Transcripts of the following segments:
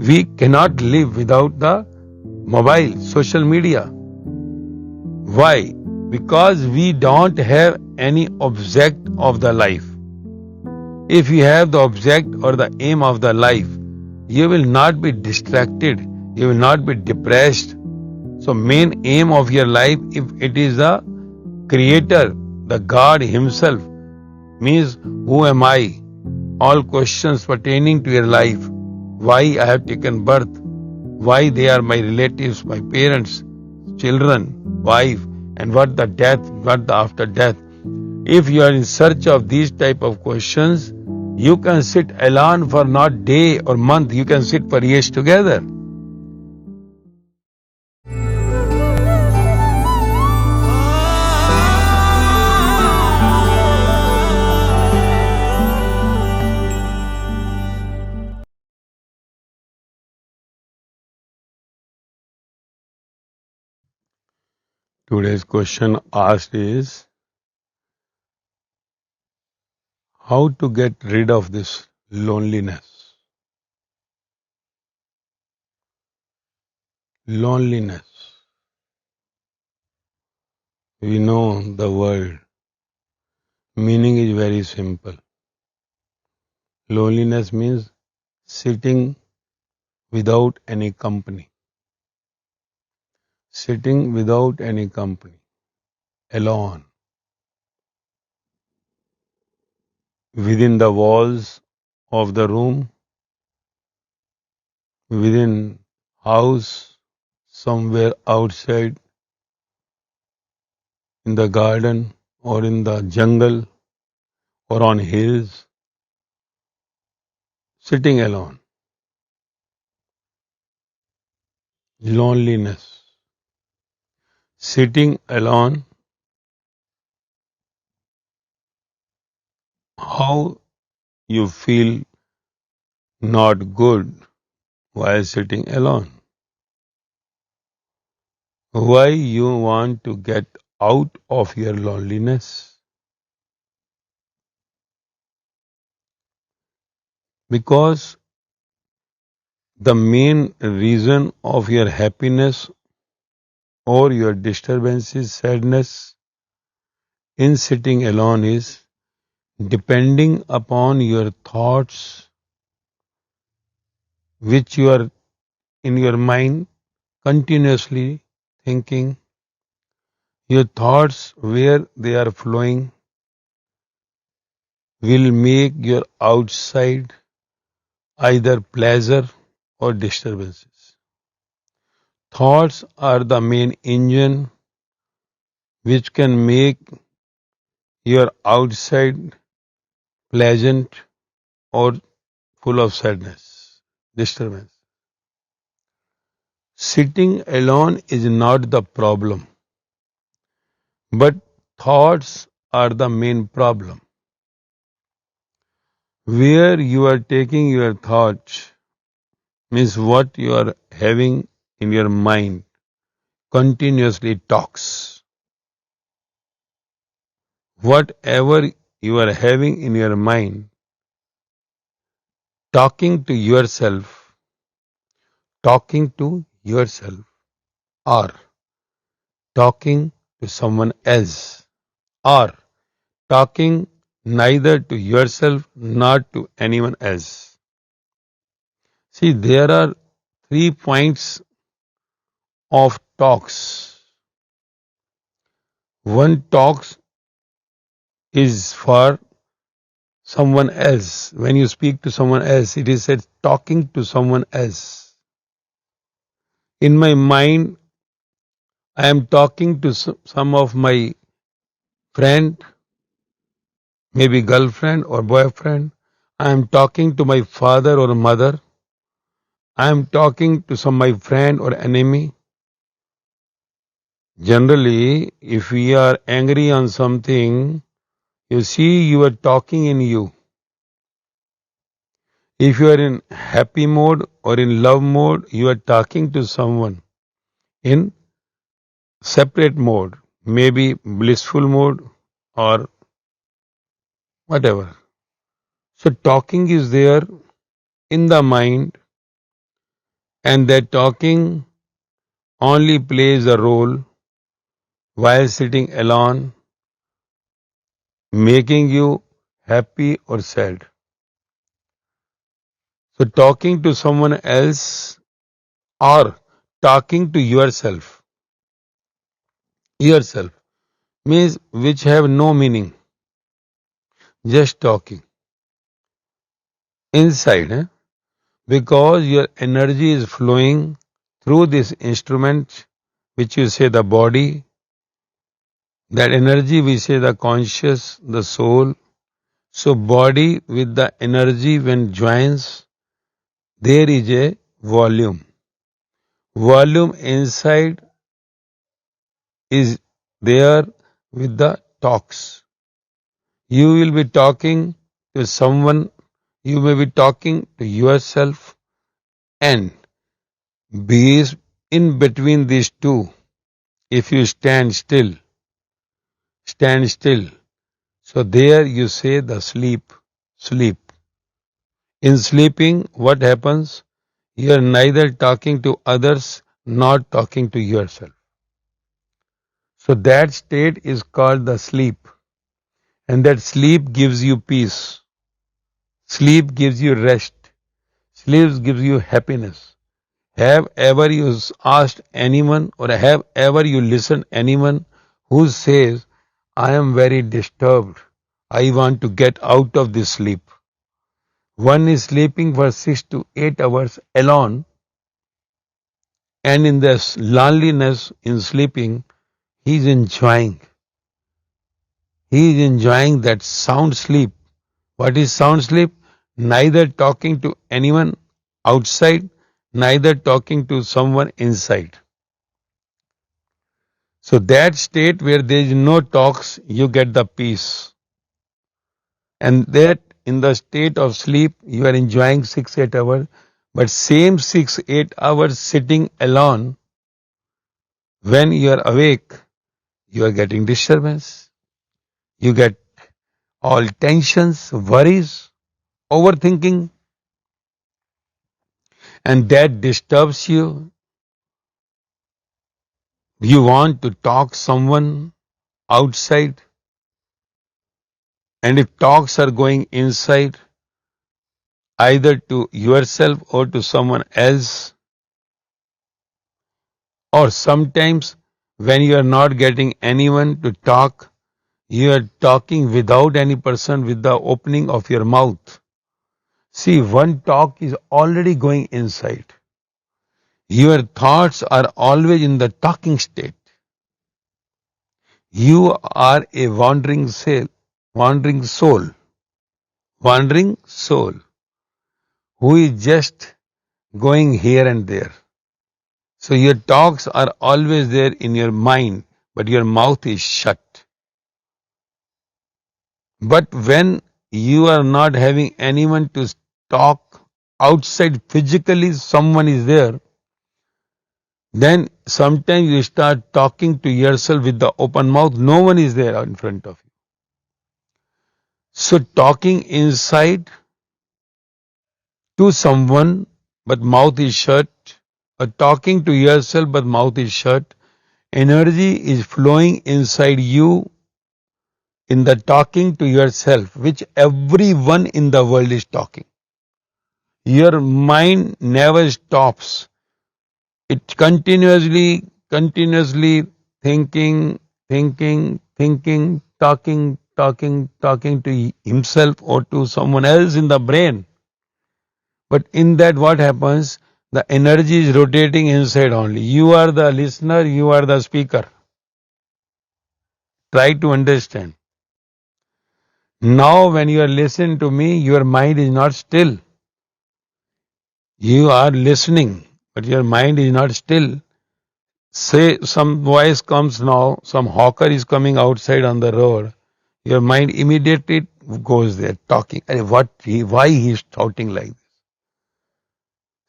We cannot live without the mobile, social media. Why? Because we don't have any object of the life. If you have the object or the aim of the life, you will not be distracted, you will not be depressed. So main aim of your life, if it is the Creator, the God Himself, means who am I? All questions pertaining to your life. Why I have taken birth? Why they are my relatives, my parents, children, wife, and what the death, what the after death. If you are in search of these type of questions, you can sit alone for not day or month, you can sit for years together. Today's question asked is, how to get rid of this loneliness? Loneliness. We know the word. Meaning is very simple. Loneliness means sitting without any company. Sitting without any company. Alone. Within the walls of the room, within house, somewhere outside, in the garden or in the jungle or on hills, sitting alone. Loneliness. Sitting alone, how you feel not good while sitting alone. Why you want to get out of your loneliness? Because the main reason of your happiness or your disturbances, sadness in sitting alone is depending upon your thoughts which you are in your mind continuously thinking. Your thoughts, where they are flowing, will make your outside either pleasure or disturbances. Thoughts are the main engine which can make your outside pleasant or full of sadness, disturbance. Sitting alone is not the problem, but thoughts are the main problem. Where you are taking your thoughts means what you are having in your mind continuously talks. Whatever you are having in your mind, talking to yourself, or talking to someone else, or talking neither to yourself nor to anyone else. See, there are 3 points of talks. One talks is for someone else. When you speak to someone else, it is said talking to someone else. In my mind, I am talking to some of my friend, maybe girlfriend or boyfriend. I am talking to my father or mother. I am talking to some my friend or enemy. Generally, if we are angry on something, you see you are talking in you. If you are in happy mode or in love mode, you are talking to someone in separate mode, maybe blissful mode or whatever. So talking is there in the mind And that talking only plays a role while sitting alone, making you happy or sad. So talking to someone else or talking to yourself means which have no meaning, just talking inside, because your energy is flowing through this instrument, which you say the body, that energy we say the conscious, the soul. So body with the energy when joins, there is a volume. Volume inside is there with the talks. You will be talking to someone, you may be talking to yourself, and be in between these two. If you stand still. So there you say the sleep. In sleeping, what happens? You are neither talking to others nor talking to yourself. So that state is called the sleep. And that sleep gives you peace. Sleep gives you rest. Sleep gives you happiness. Have ever you asked anyone or have ever you listened anyone who says, I am very disturbed. I want to get out of this sleep. One is sleeping for 6 to 8 hours alone, and in this loneliness in sleeping, he is enjoying. He is enjoying that sound sleep. What is sound sleep? Neither talking to anyone outside, neither talking to someone inside. So that state where there is no talks, you get the peace. And that in the state of sleep, you are enjoying 6 8 hours, but same 6 8 hours sitting alone, when you are awake, you are getting disturbance. You get all tensions, worries, overthinking, and that disturbs you. You want to talk someone outside, and if talks are going inside, either to yourself or to someone else, or sometimes when you are not getting anyone to talk, you are talking without any person with the opening of your mouth. See, one talk is already going inside. Your thoughts are always in the talking state. You are a wandering soul who is just going here and there. So your talks are always there in your mind, but your mouth is shut. But when you are not having anyone to talk outside physically, someone is there, then sometimes you start talking to yourself with the open mouth. No one is there in front of you. So talking inside to someone but mouth is shut, or talking to yourself but mouth is shut, energy is flowing inside you in the talking to yourself, which everyone in the world is talking. Your mind never stops. It continuously thinking, talking to himself or to someone else in the brain. But in that what happens? The energy is rotating inside only. You are the listener, you are the speaker. Try to understand. Now when you are listening to me, your mind is not still. You are listening, but your mind is not still. Say some voice comes now, some hawker is coming outside on the road. Your mind immediately goes there talking. Why he is shouting like this?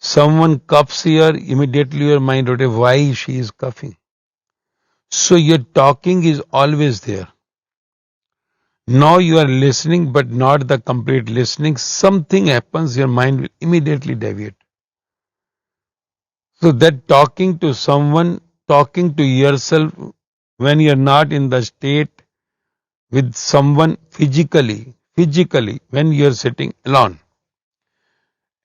Someone coughs here, immediately your mind rotates, why she is coughing? So your talking is always there. Now you are listening, but not the complete listening. Something happens, your mind will immediately deviate. So that talking to someone, talking to yourself when you're not in the state with someone physically, when you're sitting alone.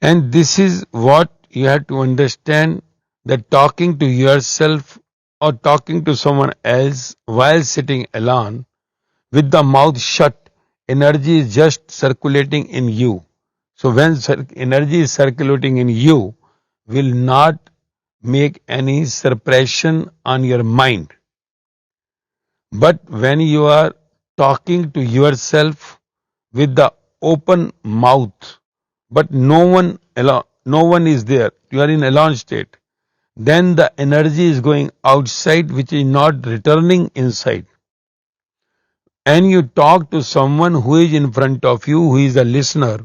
And this is what you have to understand, that talking to yourself or talking to someone else while sitting alone with the mouth shut, energy is just circulating in you. So when energy is circulating in you, will not make any suppression on your mind. But when you are talking to yourself with the open mouth, but no one is there, you are in alone state, then the energy is going outside, which is not returning inside. And you talk to someone who is in front of you, who is a listener.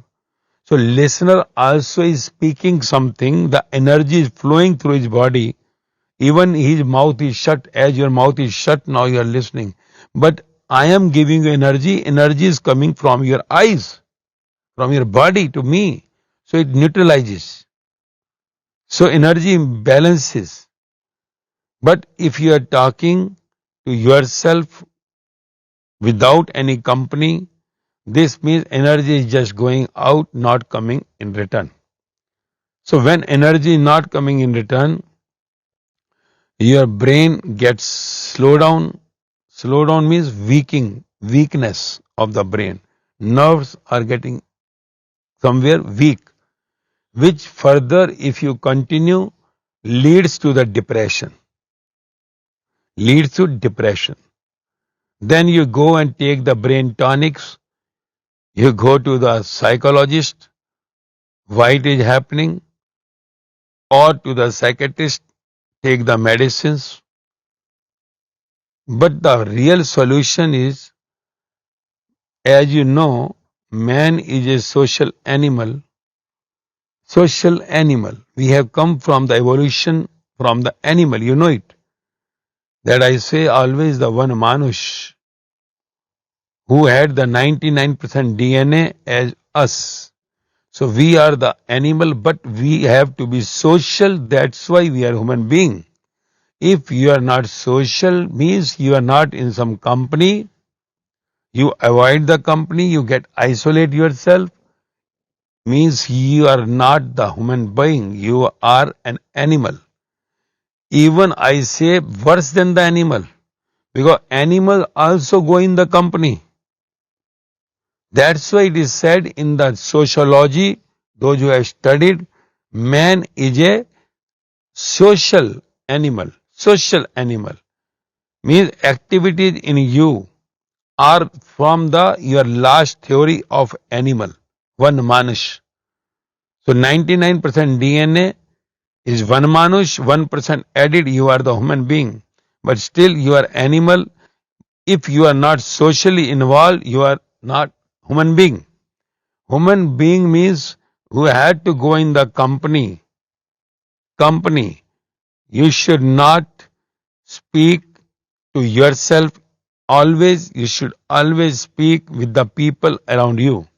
So listener also is speaking something, the energy is flowing through his body. Even his mouth is shut, as your mouth is shut, now you are listening. But I am giving you energy, energy is coming from your eyes, from your body to me. So it neutralizes. So energy balances. But if you are talking to yourself without any company, this means energy is just going out, not coming in return. So when energy is not coming in return, your brain gets slow down. Slow down means weakness of the brain. Nerves are getting somewhere weak, which further, if you continue, leads to the depression. Leads to depression. Then you go and take the brain tonics. You go to the psychologist, why it is happening, or to the psychiatrist, take the medicines. But the real solution is, as you know, man is a social animal. Social animal. We have come from the evolution from the animal. You know it. That I say always the one Manush who had the 99% DNA as us. So we are the animal, but we have to be social. That's why we are human being. If you are not social, means you are not in some company, you avoid the company, you get isolate yourself, means you are not the human being, you are an animal. Even I say worse than the animal, because animal also go in the company. That's why it is said in the sociology, those who have studied, man is a social animal. Social animal means activities in you are from the your last theory of animal, one Manush. So 99% DNA is one Manush, 1% added, you are the human being. But still you are animal. If you are not socially involved, you are not human being. Human being means who had to go in the company. Company. You should not speak to yourself always. You should always speak with the people around you.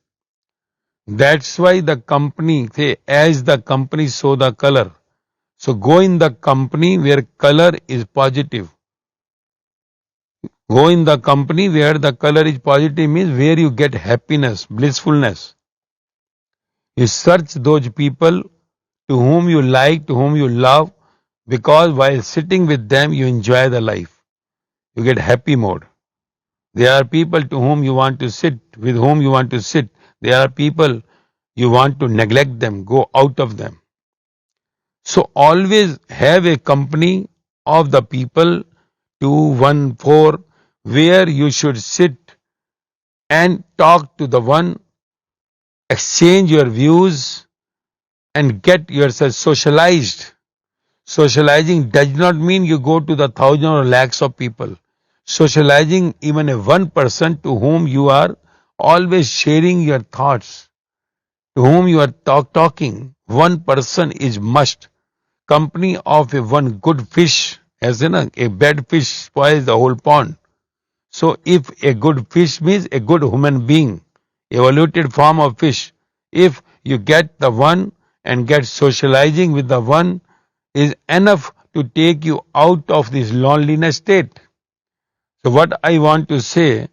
That's why the company, say, as the company show the color. So go in the company where color is positive. Go in the company where the color is positive means where you get happiness, blissfulness. You search those people to whom you like, to whom you love, because while sitting with them you enjoy the life. You get happy mode. There are people to whom you want to sit, with whom you want to sit. There are people you want to neglect them, go out of them. So always have a company of the people, 2, 1, 4, where you should sit and talk to the one, exchange your views and get yourself socialized. Socializing does not mean you go to the thousand or lakhs of people. Socializing even a one person to whom you are always sharing your thoughts, to whom you are talking. One person is must. Company of a one good fish, as in a bad fish spoils the whole pond. So if a good fish means a good human being, evoluted form of fish, if you get the one and get socializing with the one, is enough to take you out of this loneliness state. So what I want to say,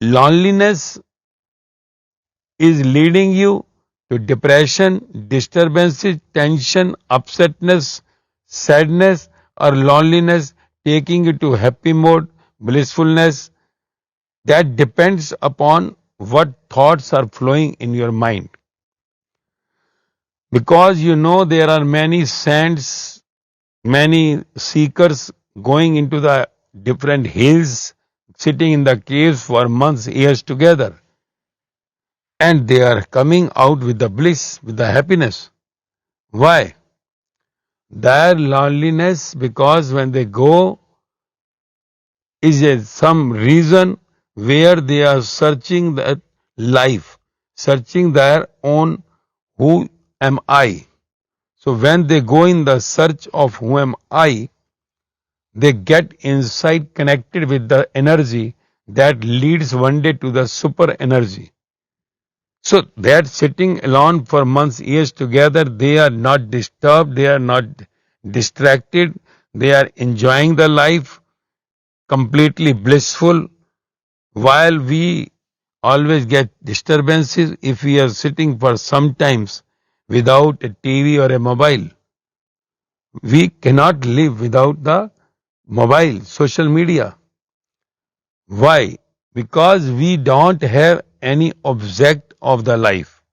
loneliness is leading you to depression, disturbances, tension, upsetness, sadness, or loneliness, taking you to happy mode, blissfulness. That depends upon what thoughts are flowing in your mind. Because you know there are many saints, many seekers going into the different hills, sitting in the caves for months, years together. And they are coming out with the bliss, with the happiness. Why? Their loneliness, because when they go, is some reason where they are searching that life, searching their own who am I. So when they go in the search of who am I, they get insight connected with the energy that leads one day to the super energy. So they are sitting alone for months, years together. They are not disturbed. They are not distracted. They are enjoying the life, completely blissful. While we always get disturbances if we are sitting for some times without a TV or a mobile. We cannot live without the mobile, social media. Why? Because we don't have any object of the life.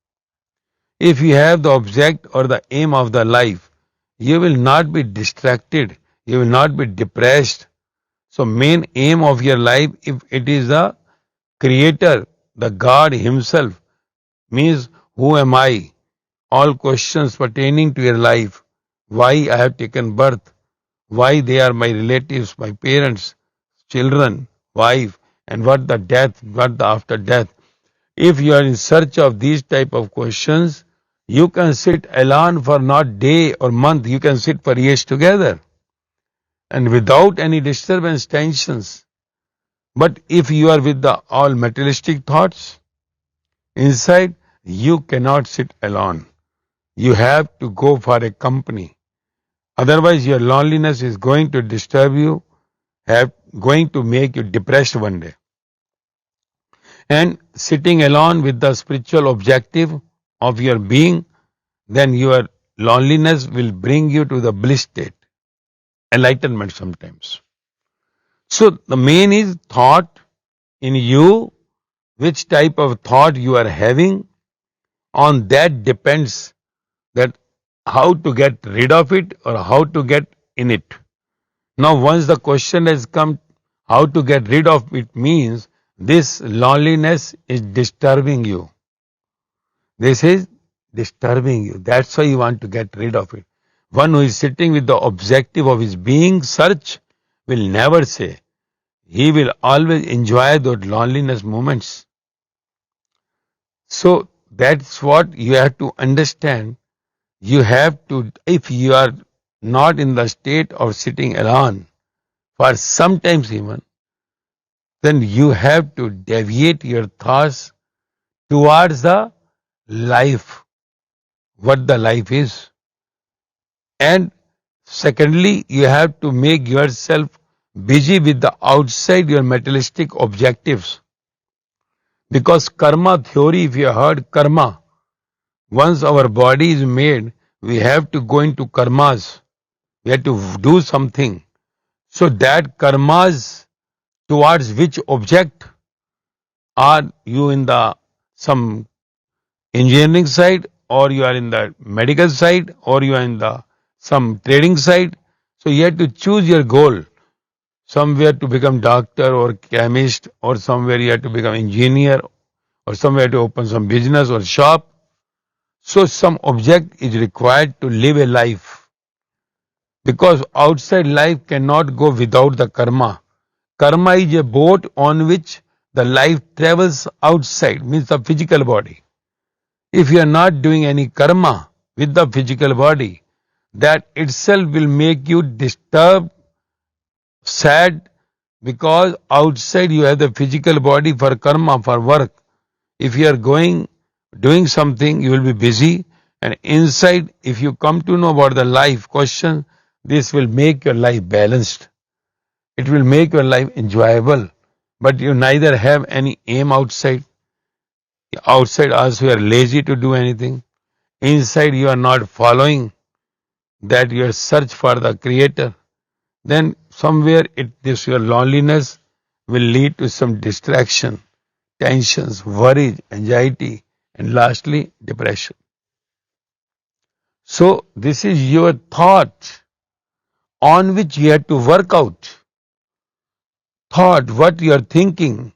If you have the object or the aim of the life, you will not be distracted, you will not be depressed. So main aim of your life, if it is the creator, the God himself, means who am I? All questions pertaining to your life. Why I have taken birth? Why they are my relatives, my parents, children, wife, and what the death, what the after death. If you are in search of these type of questions, you can sit alone for not day or month, you can sit for years together and without any disturbance, tensions. But if you are with the all materialistic thoughts inside, you cannot sit alone. You have to go for a company. Otherwise, your loneliness is going to disturb you, going to make you depressed one day. And sitting alone with the spiritual objective of your being, then your loneliness will bring you to the bliss state, enlightenment sometimes. So the main is thought in you, which type of thought you are having, on that depends that how to get rid of it or how to get in it. Now once the question has come, how to get rid of it means this loneliness is disturbing you. This is disturbing you. That's why you want to get rid of it. One who is sitting with the objective of his being search will never say. He will always enjoy those loneliness moments. So that's what you have to understand. You have to, if you are not in the state of sitting alone, for sometimes even, then you have to deviate your thoughts towards the life, what the life is. And secondly, you have to make yourself busy with the outside your materialistic objectives. Because karma theory, if you heard karma, once our body is made, we have to go into karmas. We have to do something. So that karmas towards which object are you in the some engineering side, or you are in the medical side, or you are in the some trading side. So you have to choose your goal. Somewhere to become doctor or chemist, or somewhere you have to become engineer, or somewhere to open some business or shop. So some object is required to live a life. Because outside life cannot go without the karma. Karma is a boat on which the life travels outside, means the physical body. If you are not doing any karma with the physical body, that itself will make you disturbed, sad, because outside you have the physical body for karma, for work. If you are doing something, you will be busy, And inside, if you come to know about the life question, this will make your life balanced. It will make your life enjoyable. But you neither have any aim outside. Outside also you are lazy to do anything. Inside you are not following that your search for the creator. Then somewhere this your loneliness will lead to some distraction, tensions, worries, anxiety, and lastly depression. So this is your thought on which you have to work out. Thought, what you are thinking.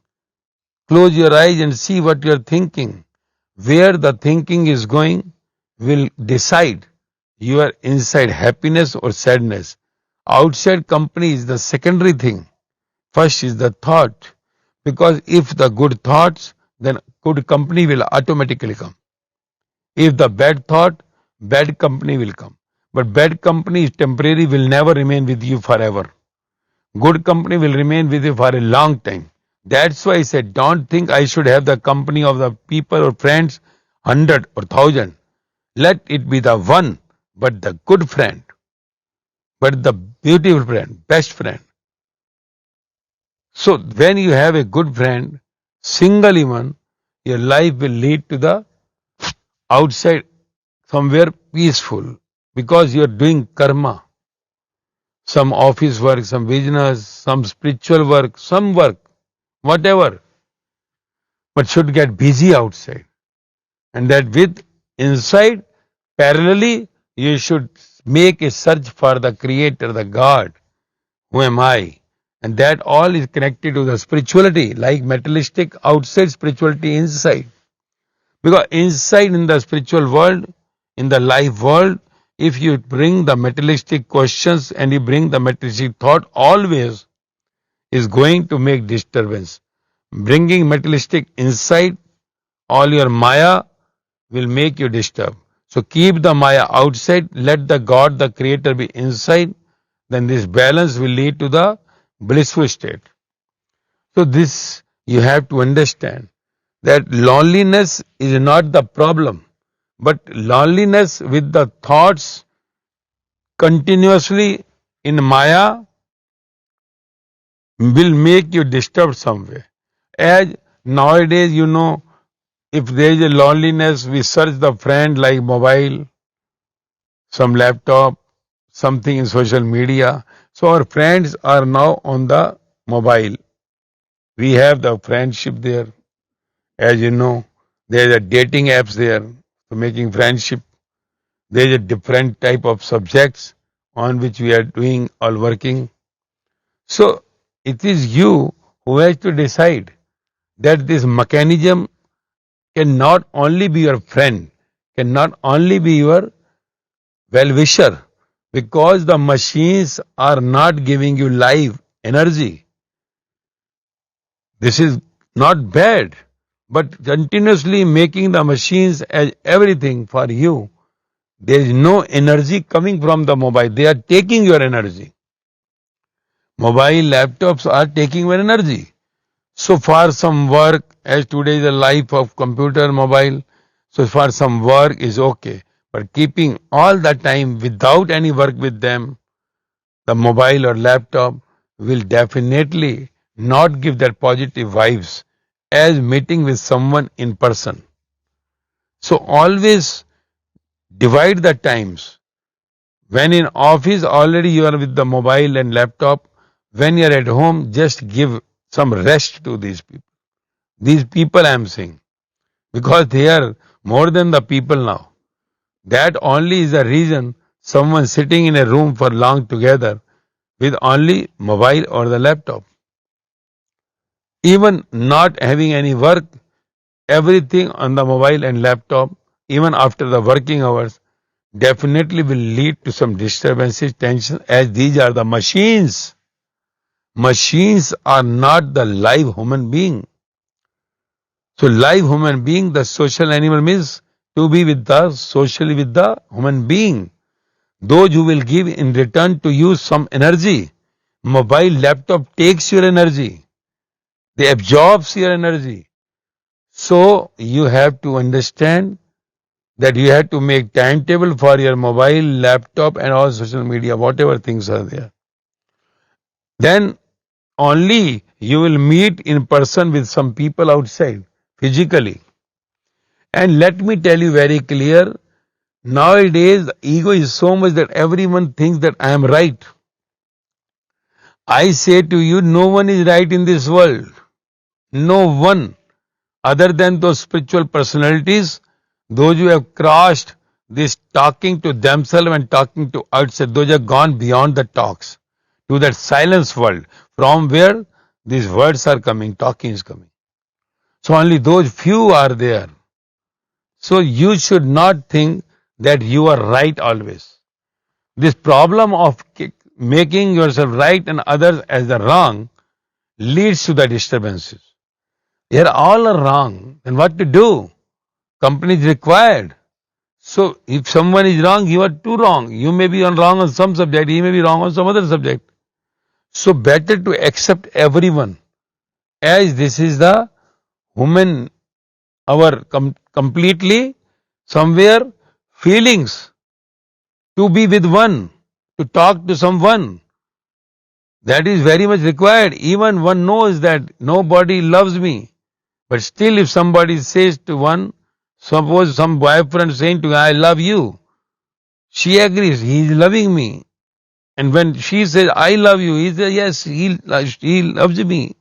Close your eyes and see what you are thinking. Where the thinking is going will decide your inside happiness or sadness. Outside company is the secondary thing. First is the thought. Because if the good thoughts, then good company will automatically come. If the bad thought, bad company will come. But bad company is temporary, will never remain with you forever. Good company will remain with you for a long time. That's why I said, don't think I should have the company of the people or friends, 100 or 1,000. Let it be the one, but the good friend, but the beautiful friend, best friend. So when you have a good friend, single even, your life will lead to the outside somewhere peaceful because you are doing karma. Some office work, some business, some spiritual work, some work, whatever, but should get busy outside. And that with inside, parallelly, you should make a search for the Creator, the God. Who am I? And that all is connected to the spirituality, like materialistic outside, spirituality inside. Because inside in the spiritual world, in the life world, if you bring the materialistic questions and you bring the materialistic thought, always is going to make disturbance. Bringing materialistic inside, all your Maya will make you disturb. So keep the Maya outside, let the God, the Creator be inside, then this balance will lead to the blissful state. So this you have to understand that loneliness is not the problem, but loneliness with the thoughts continuously in Maya will make you disturb somewhere. As nowadays, if there is a loneliness, we search the friend like mobile, some laptop, something in social media. So our friends are now on the mobile. We have the friendship there. As you know, there are dating apps there for making friendship. There is a different type of subjects on which we are doing or working. So it is you who has to decide that this mechanism can not only be your friend, can not only be your well-wisher, because the machines are not giving you life, energy. This is not bad, but continuously making the machines as everything for you. There is no energy coming from the mobile. They are taking your energy. Mobile laptops are taking your energy. So for some work, as today is the life of computer, mobile, so for some work is okay. But keeping all the time without any work with them, the mobile or laptop will definitely not give that positive vibes as meeting with someone in person. So always divide the times. When in office already you are with the mobile and laptop, when you are at home just give some rest to these people. These people I am saying, because they are more than the people now. That only is the reason someone sitting in a room for long together with only mobile or the laptop. Even not having any work, everything on the mobile and laptop, even after the working hours, definitely will lead to some disturbances, tension, as these are the machines. Machines are not the live human being. So live human being, the social animal means to be with the socially with the human being. Those who will give in return to you some energy. Mobile laptop takes your energy. They absorbs your energy. So you have to understand that you have to make timetable for your mobile, laptop and all social media, whatever things are there. Then only you will meet in person with some people outside, physically. And let me tell you very clear, nowadays the ego is so much that everyone thinks that I am right. I say to you, no one is right in this world. No one, other than those spiritual personalities, those who have crossed this talking to themselves and talking to outside, those have gone beyond the talks to that silence world from where these words are coming, talking is coming. So only those few are there. So you should not think that you are right always. This problem of making yourself right and others as the wrong leads to the disturbances. Here all are wrong. Then what to do? Company is required. So if someone is wrong, you are too wrong. You may be wrong on some subject, he may be wrong on some other subject. So better to accept everyone, as this is the human, our completely somewhere feelings, to be with one, to talk to someone. That is very much required. Even one knows that nobody loves me. But still if somebody says to one, suppose some boyfriend saying to her, I love you. She agrees, he is loving me. And when she says, I love you, he says, yes, he loves me.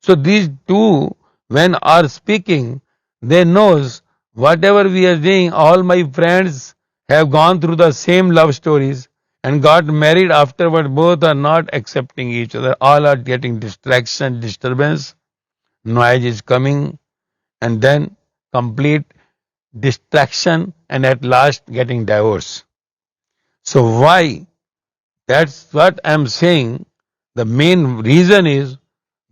So these two, when are speaking, they knows whatever we are doing, all my friends have gone through the same love stories and got married afterward. Both are not accepting each other. All are getting distraction, disturbance, noise is coming, and then complete distraction, and at last getting divorced. So why? That's what I'm saying. The main reason is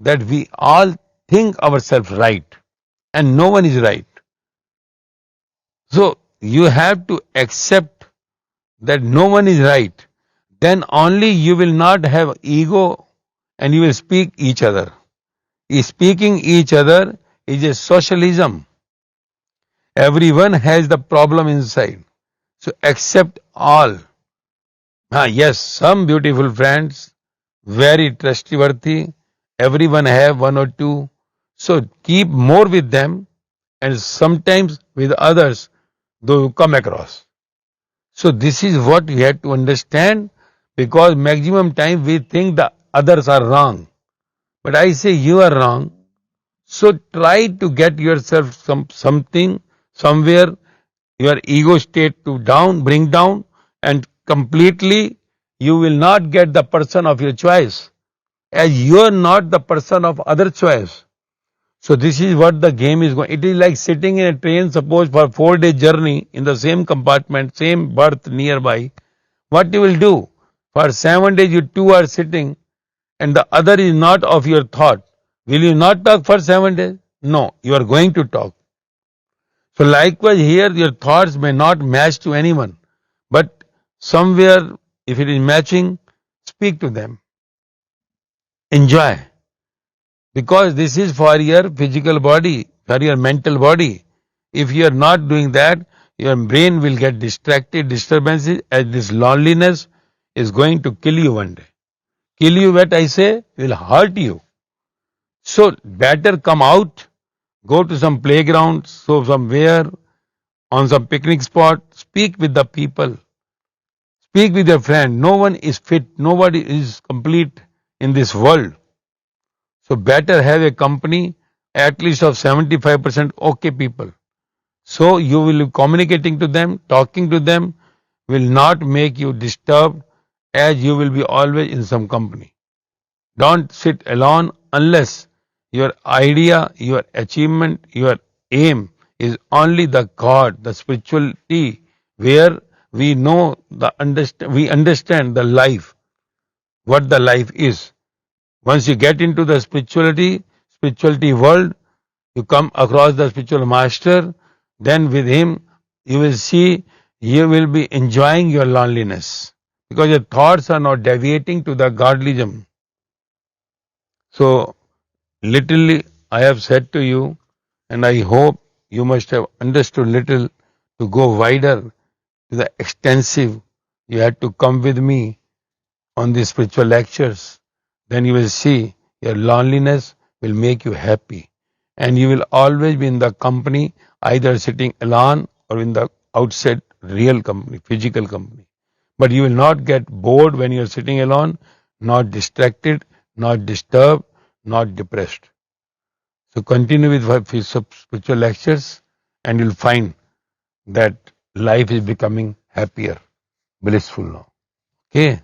that we all think ourselves right and no one is right. So you have to accept that no one is right. Then only you will not have ego and you will speak each other. Speaking each other is a socialism. Everyone has the problem inside. So accept all. Yes, some beautiful friends, very trustworthy. Everyone have one or two. So keep more with them and sometimes with others, though you come across. So this is what we have to understand, because maximum time we think the others are wrong. But I say you are wrong. So try to get yourself something, somewhere, your ego state to bring down, and completely you will not get the person of your choice, as you are not the person of other choice. So this is what the game is going. It is like sitting in a train, suppose for 4-day journey in the same compartment, same berth nearby. What you will do? For 7 days you two are sitting and the other is not of your thought. Will you not talk for 7 days? No, you are going to talk. So likewise here your thoughts may not match to anyone, but somewhere if it is matching, speak to them. Enjoy. Because this is for your physical body, for your mental body. If you are not doing that, your brain will get distracted, disturbances, as this loneliness is going to kill you one day. Kill you, what I say, will hurt you. So better come out, go to some playground, so somewhere, on some picnic spot, speak with the people. Speak with your friend. No one is fit, nobody is complete in this world. So better have a company at least of 75% okay people. So you will be communicating to them, talking to them will not make you disturbed, as you will be always in some company. Don't sit alone unless your idea, your achievement, your aim is only the God, the spirituality, where we know we understand the life, what the life is. Once you get into the spirituality world, you come across the spiritual master, then with him you will see you will be enjoying your loneliness, because your thoughts are not deviating to the godlyism. So literally I have said to you, and I hope you must have understood little, to go wider, to the extensive, you have to come with me on these spiritual lectures. Then you will see your loneliness will make you happy. And you will always be in the company, either sitting alone or in the outside real company, physical company. But you will not get bored when you are sitting alone, not distracted, not disturbed, not depressed. So continue with spiritual lectures and you'll find that life is becoming happier, blissful now. Okay?